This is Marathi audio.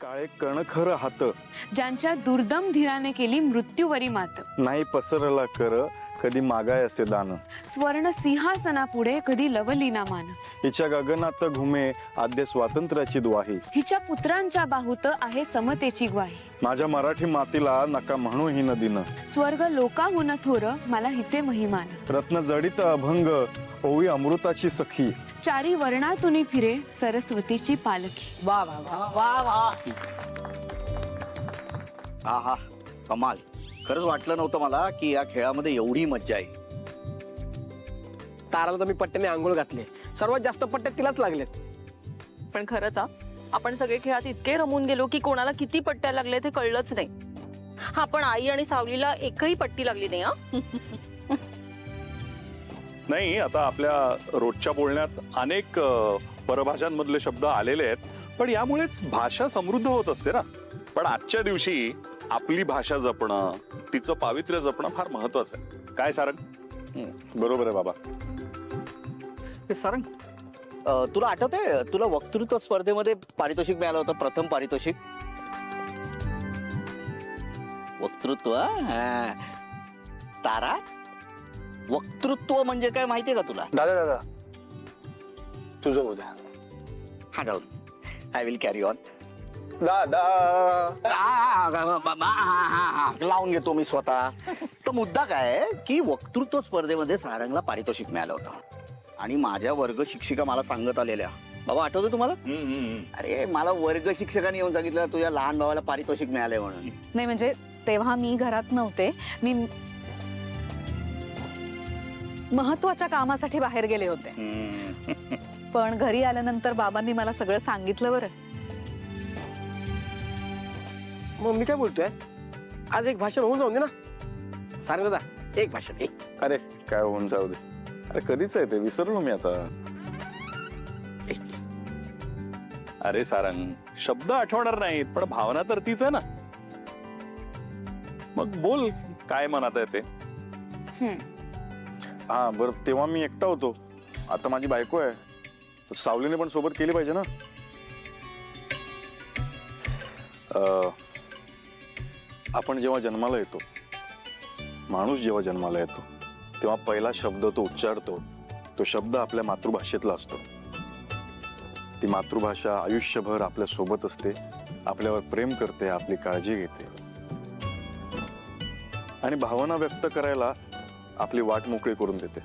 काळे कणखर हात, ज्यांच्या दुर्दम धीराने केली मृत्यूवरी मात, नाही पसरला कर कधी मागाय असे दान, स्वर्ण सिंहासनापुढे कधी लवलीना मान, हिच्या गगनात घुमे आद्य स्वातंत्र्याची द्वाही, हिच्या पुत्रांच्या बाहुत आहे समतेची ग्वाही, माझ्या मराठी मातीला नका म्हणू ही नदीनं, स्वर्ग लोकाहून थोर मला हिचे महिमान, रत्न जडित अभंग ओवी अमृताची सखी, चारी वर्णातून फिरे सरस्वतीची पालखी. वा वा वा वा वा. हा हा, कमाल. खरंच वाटलं नव्हतं मला की या खेळामध्ये एवढी मज्जा आहे. ताराला तर मी पट्ट्याने आंघोळ घातले, सर्वात जास्त पट्ट्या तिलाच लागलेत. पण खरंच आपण सगळे खेळात इतके रमून गेलो की कोणाला किती पट्ट्या लागले ते कळलंच नाही. हा, पण आई आणि सावलीला एकही पट्टी लागली नाही. नाही, आता आपल्या रोजच्या बोलण्यात अनेक परभाषांमधले शब्द आलेले आहेत, पण यामुळेच भाषा समृद्ध होत असते ना. पण आजच्या दिवशी आपली भाषा जपणं, तिचं पावित्र्य जपणं फार महत्वाचं आहे. काय सारंग? बरोबर आहे बाबा. हे सारंग, तुला आठवतंय तुला वक्तृत्व स्पर्धेमध्ये पारितोषिक मिळालं होतं, प्रथम पारितोषिक. वक्तृत्व. हा. तारा, वक्तृत्व म्हणजे काय माहितीये का तुला? दादा दादा तुझं उद्या. हा, जाऊ. I will carry on. दादा लावून घेतो मी स्वतः. तर मुद्दा काय आहे की वक्तृत्व स्पर्धेमध्ये सारंगला पारितोषिक मिळालं होतं आणि माझ्या वर्ग शिक्षिका मला सांगत आलेल्या. बाबा, आठवतं तुम्हाला? अरे, मला वर्ग शिक्षकांनी येऊन सांगितलं तुझ्या लहान भावाला पारितोषिक मिळालंय म्हणून. नाही, म्हणजे तेव्हा मी घरात नव्हते, मी महत्वाच्या कामासाठी बाहेर गेले होते. पण घरी आल्यानंतर बाबांनी मला सगळं सांगितलं. बरं, मग मी काय बोलतोय, आज एक भाषण होऊन जाऊन दे ना. सारंग दादा, एक भाषण, एक. अरे काय होऊन जाऊ दे. अरे कधीच आहे ते, विसरलो मी आता. अरे सारंग, शब्द आठवणार नाहीत पण भावना तर तीच आहे ना. मग बोल, काय मनात आहे ते. हा बरं, तेव्हा मी एकटा होतो, आता माझी बायको आहे, तर सावलीने पण सोबत केली पाहिजे ना. आपण जेव्हा जन्माला येतो, माणूस जेव्हा जन्माला येतो तेव्हा पहिला शब्द तो उच्चारतो, तो शब्द आपल्या मातृभाषेतला असतो. ती मातृभाषा आयुष्यभर आपल्या सोबत असते, आपल्यावर प्रेम करते, आपली काळजी घेते आणि भावना व्यक्त करायला आपली वाट मोकळी करून देते.